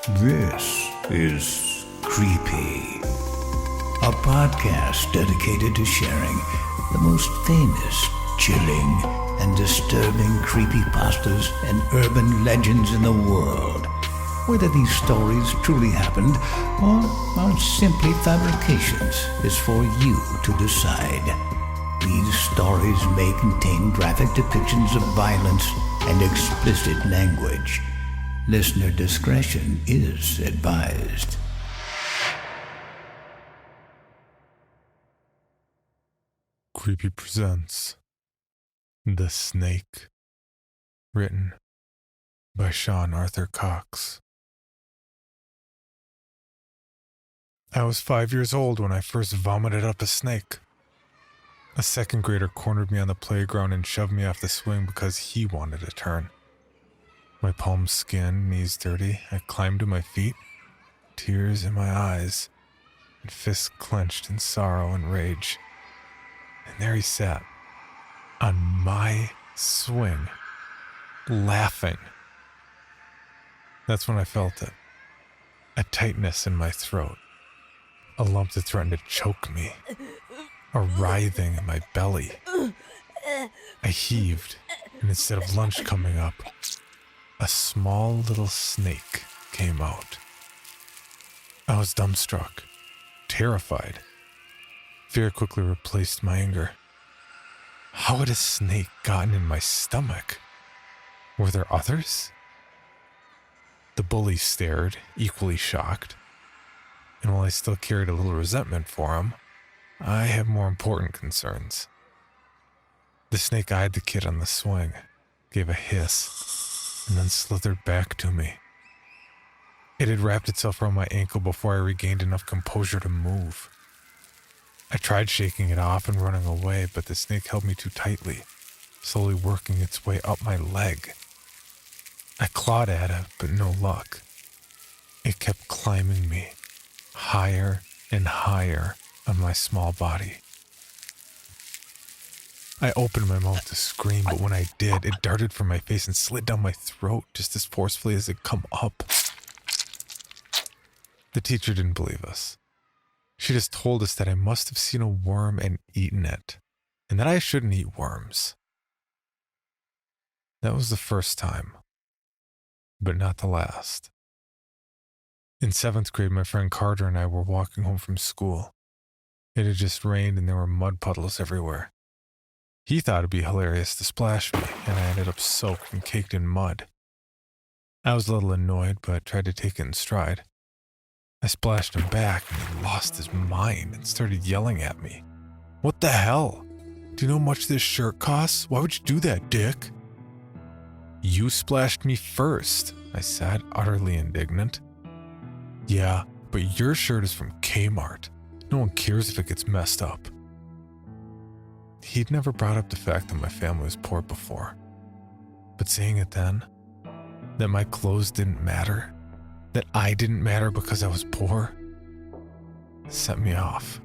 This is Creepy, a podcast dedicated to sharing the most famous, chilling, and disturbing creepypastas and urban legends in the world. Whether these stories truly happened or are simply fabrications is for you to decide. These stories may contain graphic depictions of violence and explicit language. Listener discretion is advised. Creepy presents The Snake, written by Sean Arthur Cox. I was 5 years old when I first vomited up a snake. A second grader cornered me on the playground and shoved me off the swing because he wanted a turn. My palms skinned, knees dirty, I climbed to my feet, tears in my eyes, and fists clenched in sorrow and rage. And there he sat, on my swing, laughing. That's when I felt it. A tightness in my throat. A lump that threatened to choke me. A writhing in my belly. I heaved, and instead of lunch coming up, a small little snake came out. I was dumbstruck, terrified. Fear quickly replaced my anger. How had a snake gotten in my stomach? Were there others? The bully stared, equally shocked. And while I still carried a little resentment for him, I had more important concerns. The snake eyed the kid on the swing, gave a hiss, and then slithered back to me. It had wrapped itself around my ankle before I regained enough composure to move. I tried shaking it off and running away, but the snake held me too tightly, slowly working its way up my leg. I clawed at it, but no luck. It kept climbing me, higher and higher on my small body. I opened my mouth to scream, but when I did, it darted from my face and slid down my throat just as forcefully as it come up. The teacher didn't believe us. She just told us that I must have seen a worm and eaten it, and that I shouldn't eat worms. That was the first time, but not the last. In 7th grade, my friend Carter and I were walking home from school. It had just rained and there were mud puddles everywhere. He thought it'd be hilarious to splash me, and I ended up soaked and caked in mud. I was a little annoyed, but tried to take it in stride. I splashed him back, and he lost his mind and started yelling at me. "What the hell? Do you know how much this shirt costs? Why would you do that, dick?" "You splashed me first," I said, utterly indignant. "Yeah, but your shirt is from Kmart. No one cares if it gets messed up." He'd never brought up the fact that my family was poor before. But saying it then, that my clothes didn't matter, that I didn't matter because I was poor, set me off.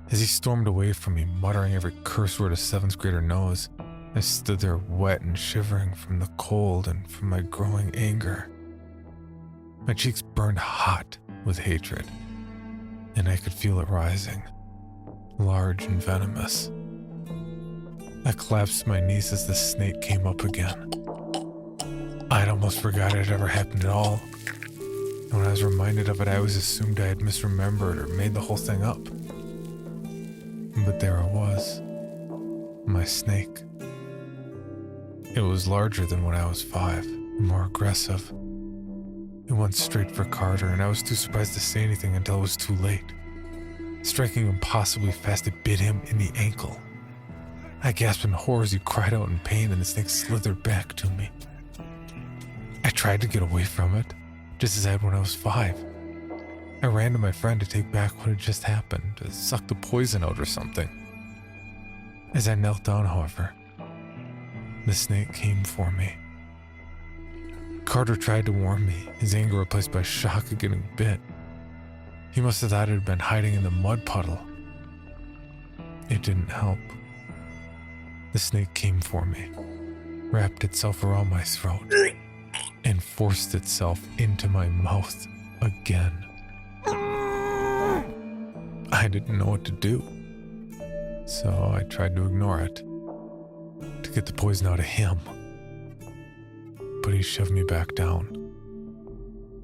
As he stormed away from me, muttering every curse word a 7th grader knows, I stood there wet and shivering from the cold and from my growing anger. My cheeks burned hot with hatred, and I could feel it rising, large and venomous. I collapsed to my knees as the snake came up again. I'd almost forgot it had ever happened at all. And when I was reminded of it, I always assumed I had misremembered or made the whole thing up. But there it was, my snake. It was larger than when I was 5, and more aggressive. It went straight for Carter, and I was too surprised to say anything until it was too late. Striking impossibly fast, it bit him in the ankle. I gasped in horror as he cried out in pain, and the snake slithered back to me. I tried to get away from it, just as I had when I was 5. I ran to my friend to take back what had just happened, to suck the poison out or something. As I knelt down, however, the snake came for me. Carter tried to warn me, his anger replaced by shock of getting bit. He must have thought it had been hiding in the mud puddle. It didn't help. The snake came for me, wrapped itself around my throat, and forced itself into my mouth again. I didn't know what to do, so I tried to ignore it, to get the poison out of him. But he shoved me back down.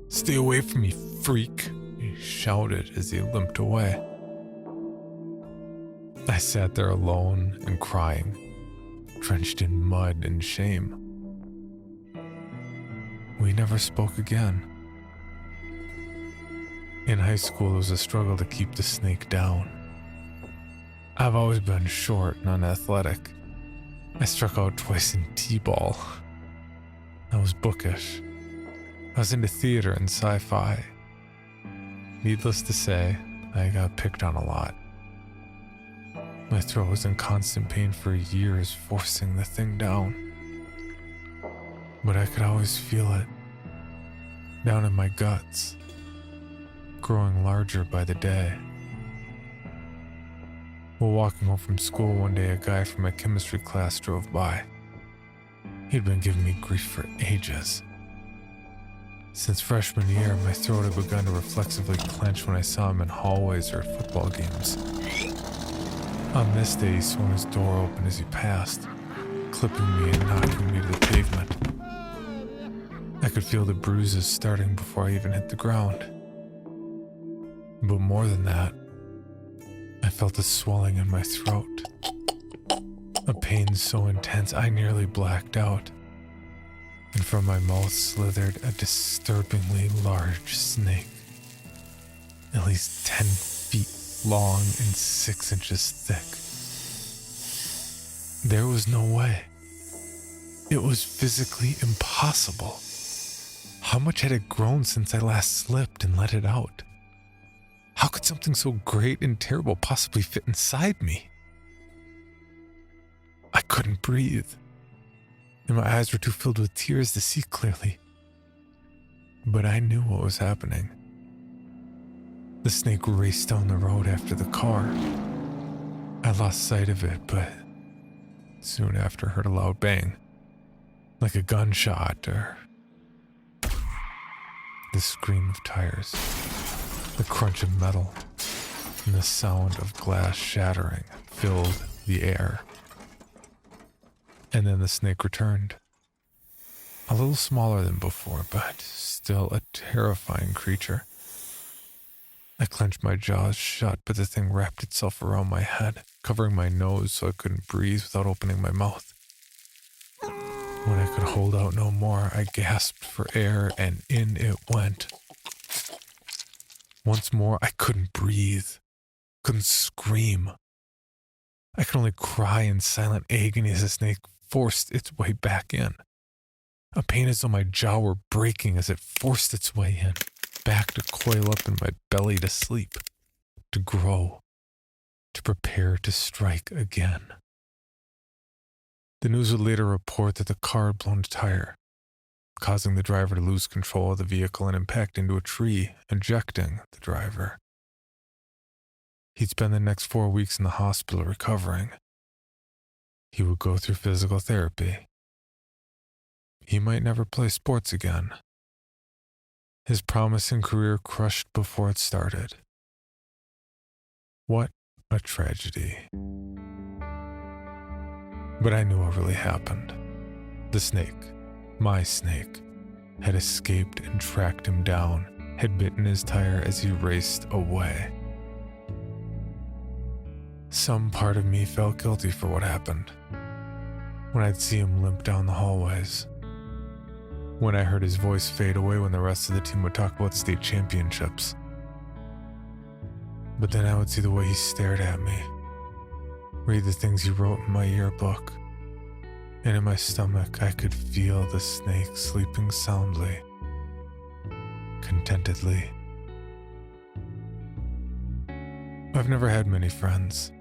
"Stay away from me, freak," he shouted as he limped away. I sat there alone and crying, drenched in mud and shame. We never spoke again. In high school, it was a struggle to keep the snake down. I've always been short and unathletic. I struck out twice in t-ball. I was bookish. I was into theater and sci-fi. Needless to say, I got picked on a lot. My throat was in constant pain for years, forcing the thing down. But I could always feel it, down in my guts, growing larger by the day. While walking home from school one day, a guy from my chemistry class drove by. He'd been giving me grief for ages. Since freshman year, my throat had begun to reflexively clench when I saw him in hallways or at football games. On this day, he swung his door open as he passed, clipping me and knocking me to the pavement. I could feel the bruises starting before I even hit the ground. But more than that, I felt a swelling in my throat. A pain so intense I nearly blacked out. And from my mouth slithered a disturbingly large snake. At least 10 feet long and 6 inches thick. There was no way. It was physically impossible. How much had it grown since I last slipped and let it out? How could something so great and terrible possibly fit inside me? I couldn't breathe, and my eyes were too filled with tears to see clearly. But I knew what was happening. The snake raced down the road after the car. I lost sight of it, but soon after heard a loud bang, like a gunshot or the scream of tires, the crunch of metal, and the sound of glass shattering filled the air. And then the snake returned. A little smaller than before, but still a terrifying creature. I clenched my jaws shut, but the thing wrapped itself around my head, covering my nose so I couldn't breathe without opening my mouth. When I could hold out no more, I gasped for air, and in it went. Once more, I couldn't breathe, couldn't scream. I could only cry in silent agony as the snake forced its way back in. A pain as though my jaw were breaking as it forced its way in, back to coil up in my belly to sleep, to grow, to prepare to strike again. The news would later report that the car had blown a tire, causing the driver to lose control of the vehicle and impact into a tree, ejecting the driver. He'd spend the next 4 weeks in the hospital recovering. He would go through physical therapy. He might never play sports again. His promising career crushed before it started. What a tragedy. But I knew what really happened. The snake, my snake, had escaped and tracked him down, had bitten his tire as he raced away. Some part of me felt guilty for what happened. When I'd see him limp down the hallways. When I heard his voice fade away when the rest of the team would talk about state championships. But then I would see the way he stared at me, read the things he wrote in my yearbook, and in my stomach I could feel the snake sleeping soundly, contentedly. I've never had many friends.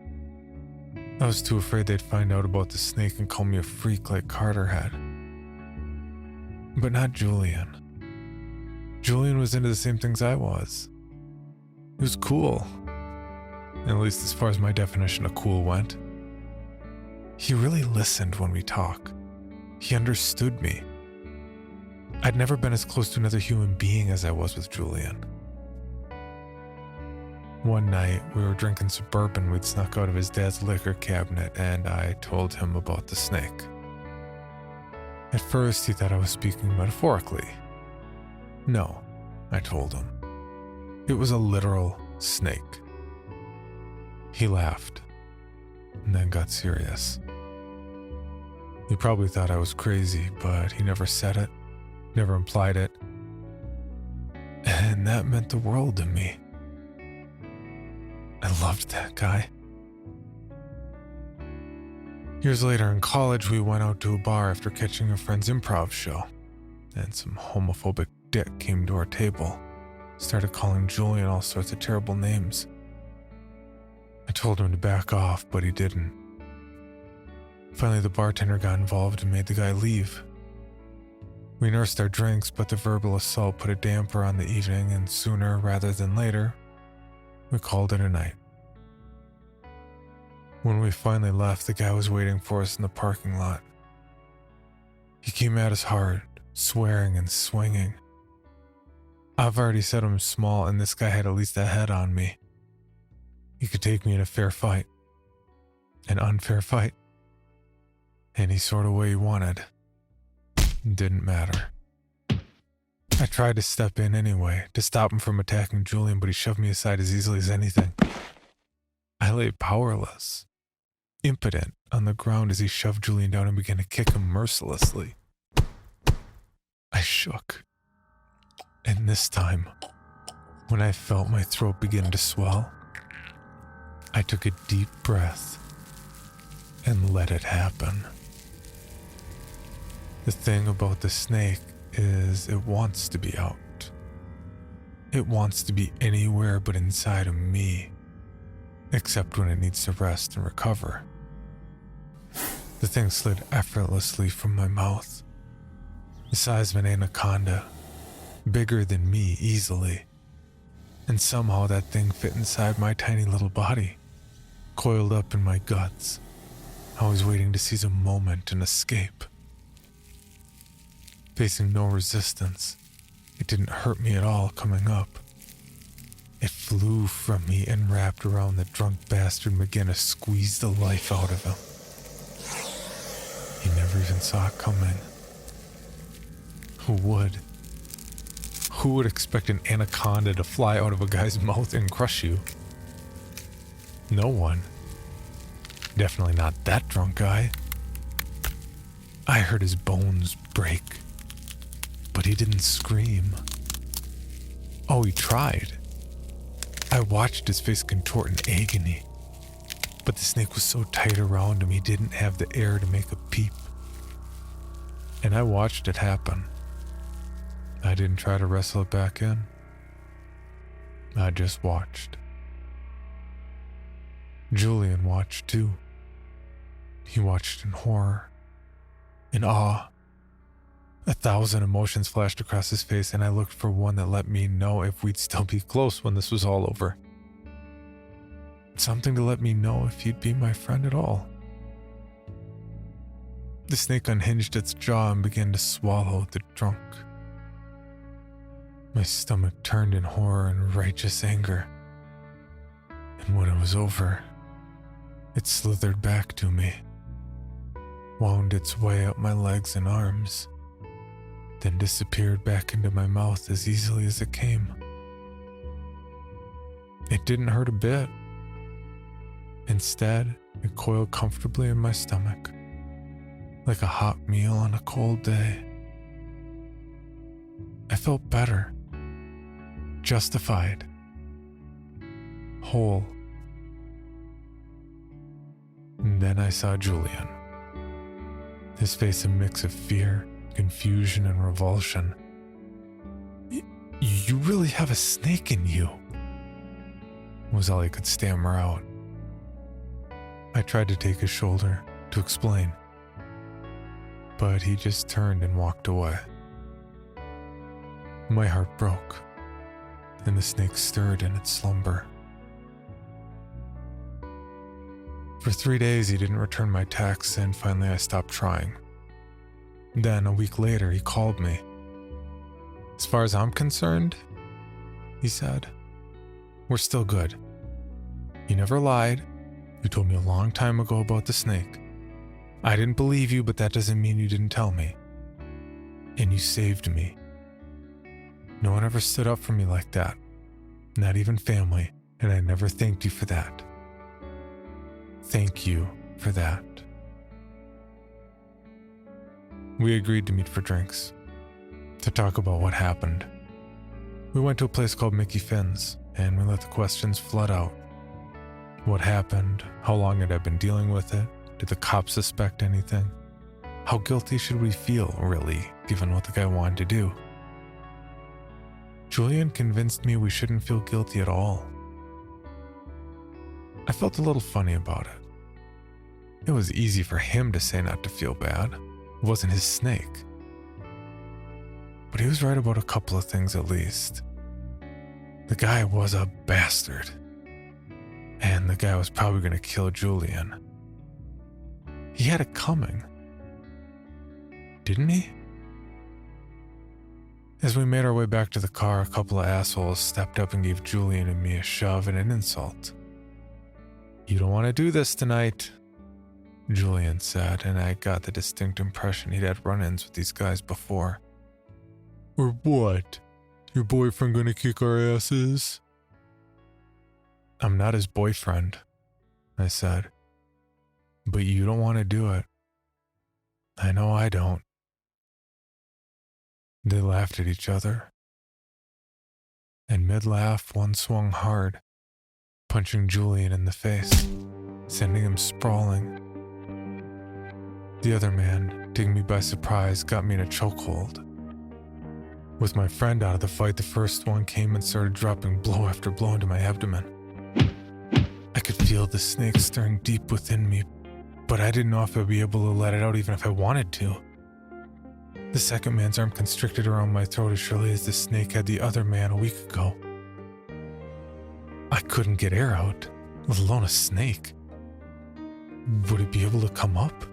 I was too afraid they'd find out about the snake and call me a freak like Carter had. But not Julian. Julian was into the same things I was. He was cool. At least as far as my definition of cool went. He really listened when we talked. He understood me. I'd never been as close to another human being as I was with Julian. One night, we were drinking some bourbon we'd snuck out of his dad's liquor cabinet, and I told him about the snake. At first, he thought I was speaking metaphorically. No, I told him. It was a literal snake. He laughed, and then got serious. He probably thought I was crazy, but he never said it, never implied it, and that meant the world to me. I loved that guy. Years later in college, we went out to a bar after catching a friend's improv show, and some homophobic dick came to our table, started calling Julian all sorts of terrible names. I told him to back off, but he didn't. Finally, the bartender got involved and made the guy leave. We nursed our drinks, but the verbal assault put a damper on the evening, and sooner rather than later, we called it a night. When we finally left, the guy was waiting for us in the parking lot. He came at us hard, swearing and swinging. I've already said I'm small, and this guy had at least a head on me. He could take me in a fair fight, an unfair fight, any sort of way he wanted. It didn't matter. I tried to step in anyway, to stop him from attacking Julian, but he shoved me aside as easily as anything. I lay powerless, impotent, on the ground as he shoved Julian down and began to kick him mercilessly. I shook. And this time, when I felt my throat begin to swell, I took a deep breath and let it happen. The thing about the snake is it wants to be out. It wants to be anywhere but inside of me, except when it needs to rest and recover. The thing slid effortlessly from my mouth, the size of an anaconda, bigger than me easily, and somehow that thing fit inside my tiny little body, coiled up in my guts. I was waiting to seize a moment and escape. Facing no resistance, it didn't hurt me at all coming up. It flew from me and wrapped around the drunk bastard and began to squeeze the life out of him. He never even saw it coming. Who would? Who would expect an anaconda to fly out of a guy's mouth and crush you? No one. Definitely not that drunk guy. I heard his bones break, but he didn't scream. Oh, he tried. I watched his face contort in agony, but the snake was so tight around him he didn't have the air to make a peep. And I watched it happen. I didn't try to wrestle it back in. I just watched. Julian watched too. He watched in horror, in awe. 1,000 emotions flashed across his face, and I looked for one that let me know if we'd still be close when this was all over. Something to let me know if he'd be my friend at all. The snake unhinged its jaw and began to swallow the drunk. My stomach turned in horror and righteous anger. And when it was over, it slithered back to me, wound its way up my legs and arms, then disappeared back into my mouth as easily as it came. It didn't hurt a bit. Instead, it coiled comfortably in my stomach, like a hot meal on a cold day. I felt better, justified, whole. And then I saw Julian, his face a mix of fear, confusion, and revulsion. You really have a snake in you, was all he could stammer out. I tried to take his shoulder, to explain, but he just turned and walked away. My heart broke, and the snake stirred in its slumber. For 3 days, he didn't return my texts, and finally I stopped trying. Then, a week later, he called me. As far as I'm concerned, he said, we're still good. You never lied. You told me a long time ago about the snake. I didn't believe you, but that doesn't mean you didn't tell me. And you saved me. No one ever stood up for me like that. Not even family, and I never thanked you for that. Thank you for that. We agreed to meet for drinks, to talk about what happened. We went to a place called Mickey Finn's, and we let the questions flood out. What happened? How long had I been dealing with it? Did the cops suspect anything? How guilty should we feel, really, given what the guy wanted to do? Julian convinced me we shouldn't feel guilty at all. I felt a little funny about it. It was easy for him to say not to feel bad. It wasn't his snake. But he was right about a couple of things at least. The guy was a bastard. And the guy was probably going to kill Julian. He had it coming. Didn't he? As we made our way back to the car, a couple of assholes stepped up and gave Julian and me a shove and an insult. You don't want to do this tonight, Julian said, and I got the distinct impression he'd had run-ins with these guys before. Or what? Your boyfriend gonna kick our asses? I'm not his boyfriend, I said. But you don't want to do it. I know I don't. They laughed at each other. And mid-laugh, one swung hard, punching Julian in the face, sending him sprawling. The other man, taking me by surprise, got me in a chokehold. With my friend out of the fight, the first one came and started dropping blow after blow into my abdomen. I could feel the snake stirring deep within me, but I didn't know if I'd be able to let it out even if I wanted to. The second man's arm constricted around my throat as surely as the snake had the other man a week ago. I couldn't get air out, let alone a snake. Would it be able to come up?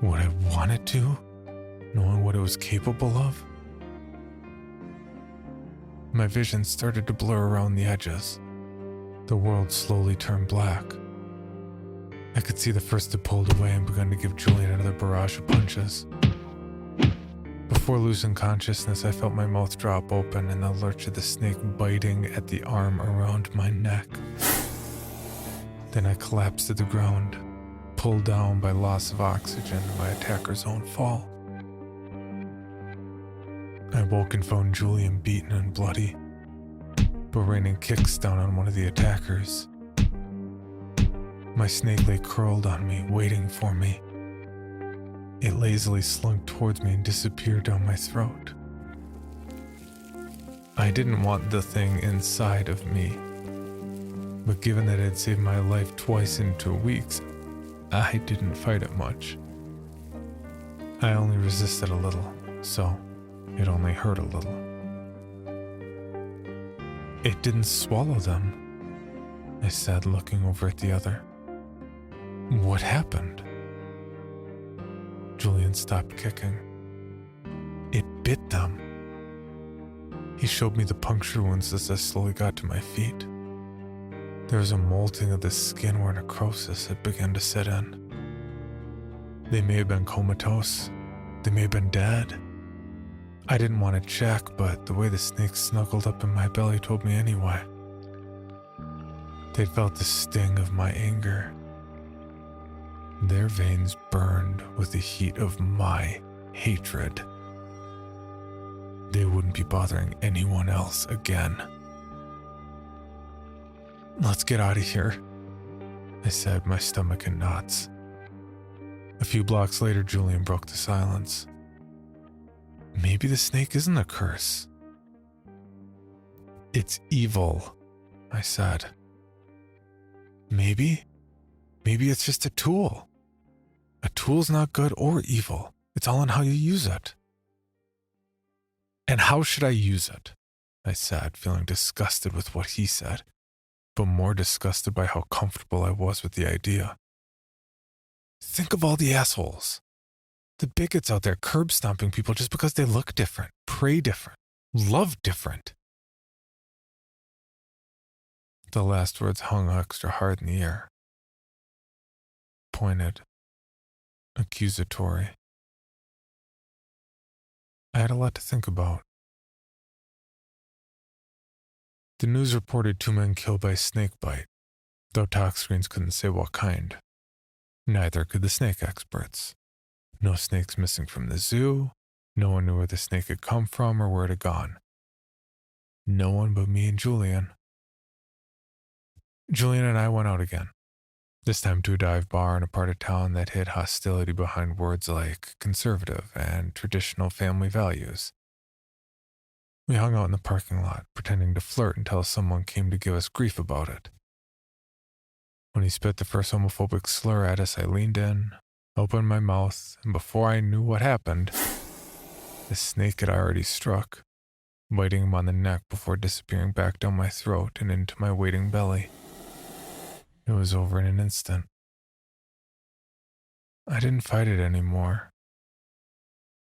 Would I want it to, knowing what it was capable of? My vision started to blur around the edges. The world slowly turned black. I could see the first had pulled away and begun to give Julian another barrage of punches. Before losing consciousness, I felt my mouth drop open and the lurch of the snake biting at the arm around my neck. Then I collapsed to the ground, pulled down by loss of oxygen and my attacker's own fall. I woke and found Julian beaten and bloody, but raining kicks down on one of the attackers. My snake lay curled on me, waiting for me. It lazily slunk towards me and disappeared down my throat. I didn't want the thing inside of me, but given that it had saved my life twice in 2 weeks, I didn't fight it much. I only resisted a little, so it only hurt a little. It didn't swallow them, I said, looking over at the other. What happened? Julian stopped kicking. It bit them. He showed me the puncture wounds as I slowly got to my feet. There was a molting of the skin where necrosis had begun to set in. They may have been comatose. They may have been dead. I didn't want to check, but the way the snake snuggled up in my belly told me anyway. They'd felt the sting of my anger. Their veins burned with the heat of my hatred. They wouldn't be bothering anyone else again. Let's get out of here, I said, my stomach in knots. A few blocks later, Julian broke the silence. Maybe the snake isn't a curse. It's evil, I said. Maybe it's just a tool. A tool's not good or evil. It's all in how you use it. And how should I use it? I said, feeling disgusted with what he said, but more disgusted by how comfortable I was with the idea. Think of all the assholes. The bigots out there curb stomping people just because they look different, pray different. love different. The last words hung extra hard in the air. Pointed. Accusatory. I had a lot to think about. The news reported 2 men killed by snake bite, though tox screens couldn't say what kind. Neither could the snake experts. No snakes missing from the zoo. No one knew where the snake had come from or where it had gone. No one but me and Julian. Julian and I went out again, this time to a dive bar in a part of town that hid hostility behind words like conservative and traditional family values. We hung out in the parking lot, pretending to flirt until someone came to give us grief about it. When he spit the first homophobic slur at us, I leaned in, opened my mouth, and before I knew what happened, the snake had already struck, biting him on the neck before disappearing back down my throat and into my waiting belly. It was over in an instant. I didn't fight it anymore.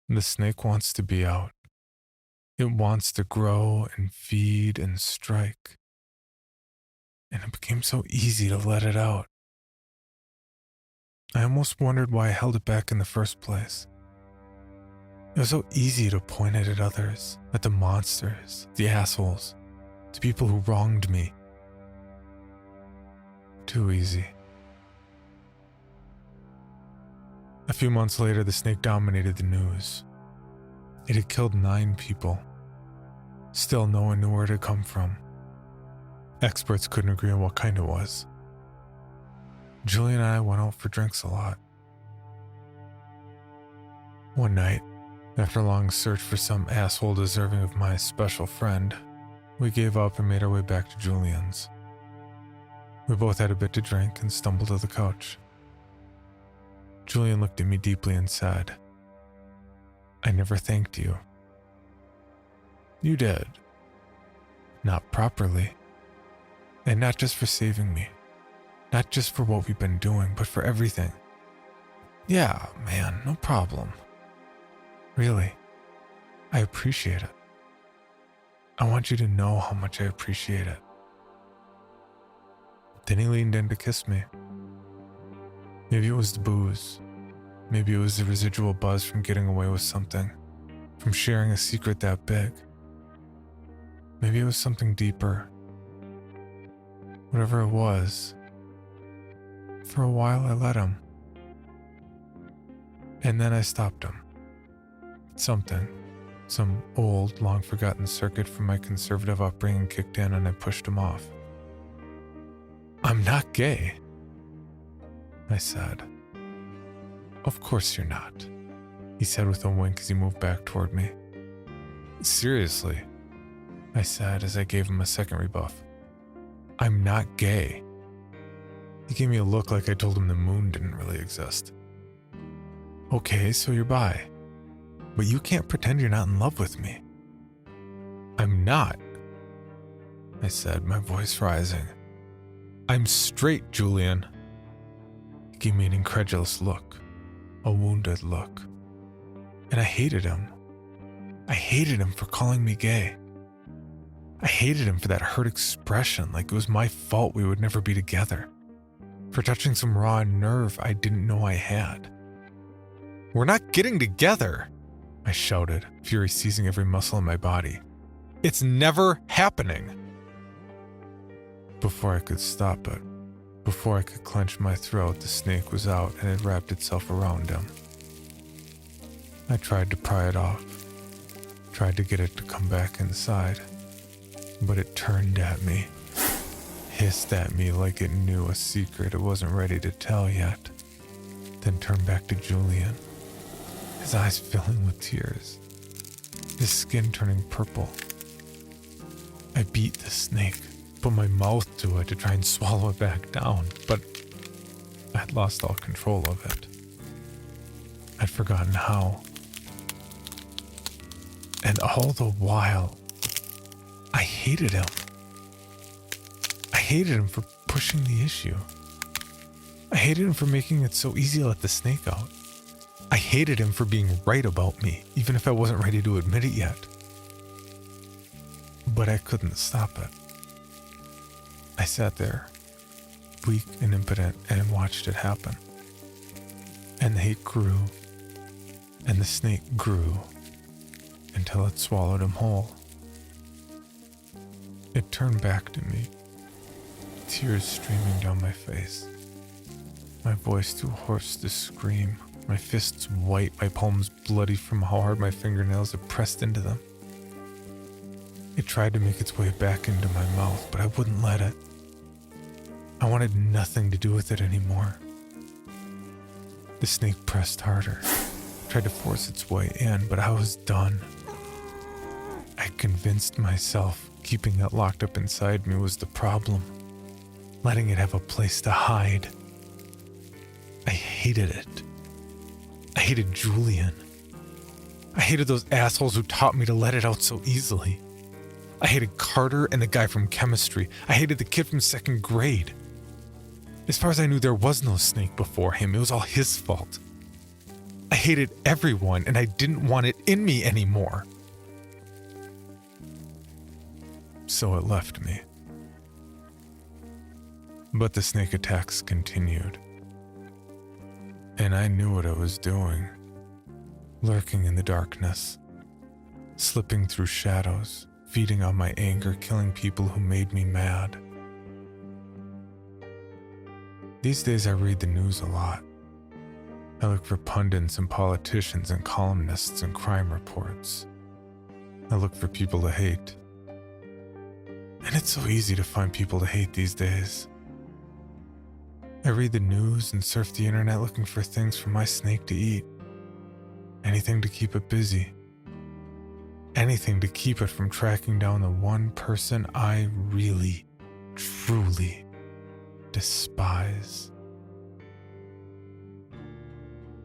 The snake wants to be out. It wants to grow and feed and strike. And it became so easy to let it out. I almost wondered why I held it back in the first place. It was so easy to point it at others, at the monsters, the assholes, to people who wronged me. Too easy. A few months later, the snake dominated the news. It had killed 9 people. Still, no one knew where it had come from. Experts couldn't agree on what kind it was. Julian and I went out for drinks a lot. One night, after a long search for some asshole deserving of my special friend, we gave up and made our way back to Julian's. We both had a bit to drink and stumbled to the couch. Julian looked at me deeply and said, "I never thanked you." "You did. Not properly. And not just for saving me. Not just for what we've been doing, but for everything." "Yeah, man, no problem. Really, I appreciate it. I want you to know how much I appreciate it." Then he leaned in to kiss me. Maybe it was the booze. Maybe it was the residual buzz from getting away with something, from sharing a secret that big. Maybe it was something deeper. Whatever it was, for a while I let him. And then I stopped him. Some old, long-forgotten circuit from my conservative upbringing kicked in and I pushed him off. "I'm not gay," I said. "Of course you're not," he said with a wink as he moved back toward me. "Seriously," I said as I gave him a second rebuff. "I'm not gay." He gave me a look like I told him the moon didn't really exist. "Okay, so you're bi. But you can't pretend you're not in love with me." "I'm not," I said, my voice rising. "I'm straight, Julian." He gave me an incredulous look, a wounded look. And I hated him. I hated him for calling me gay. I hated him for that hurt expression, like it was my fault we would never be together. For touching some raw nerve I didn't know I had. "We're not getting together," I shouted, fury seizing every muscle in my body. "It's never happening." Before I could stop it, before I could clench my throat, the snake was out and had wrapped itself around him. I tried to pry it off, tried to get it to come back inside, but it turned at me, hissed at me like it knew a secret it wasn't ready to tell yet, then turned back to Julian, his eyes filling with tears, his skin turning purple. I beat the snake, put my mouth to it to try and swallow it back down, but I'd lost all control of it. I'd forgotten how. And all the while, I hated him. I hated him for pushing the issue. I hated him for making it so easy to let the snake out. I hated him for being right about me, even if I wasn't ready to admit it yet. but I couldn't stop it. I sat there, weak and impotent, and watched it happen. And the hate grew, and the snake grew, until it swallowed him whole. It turned back to me, tears streaming down my face, my voice too hoarse to scream, my fists white, my palms bloody from how hard my fingernails had pressed into them. It tried to make its way back into my mouth, but I wouldn't let it. I wanted nothing to do with it anymore. The snake pressed harder, tried to force its way in, but I was done. I convinced myself keeping it locked up inside me was the problem, letting it have a place to hide. I hated it. I hated Julian. I hated those assholes who taught me to let it out so easily. I hated Carter and the guy from chemistry. I hated the kid from second grade. As far as I knew, there was no snake before him. It was all his fault. I hated everyone, and I didn't want it in me anymore. So it left me. But the snake attacks continued. And I knew what I was doing. Lurking in the darkness, slipping through shadows, feeding on my anger, killing people who made me mad. These days I read the news a lot. I look for pundits and politicians and columnists and crime reports. I look for people to hate. And it's so easy to find people to hate these days. I read the news and surf the internet looking for things for my snake to eat. Anything to keep it busy. Anything to keep it from tracking down the one person I really, truly despise.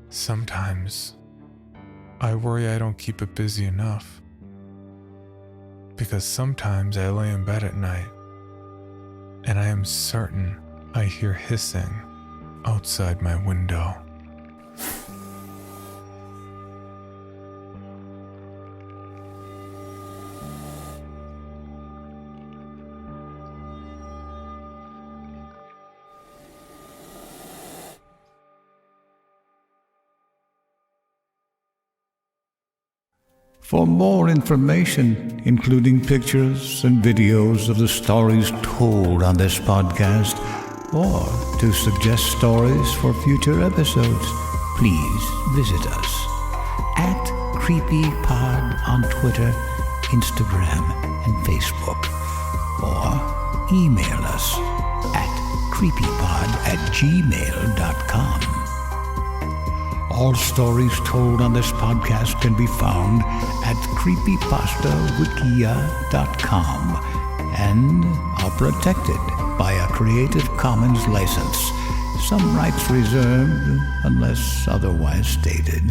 Sometimes I worry I don't keep it busy enough. Because sometimes I lay in bed at night and I am certain I hear hissing outside my window. For more information, including pictures and videos of the stories told on this podcast, or to suggest stories for future episodes, please visit us at CreepyPod on Twitter, Instagram, and Facebook, or email us at creepypod@gmail.com. All stories told on this podcast can be found at creepypastawikia.com and are protected by a Creative Commons license. Some rights reserved unless otherwise stated.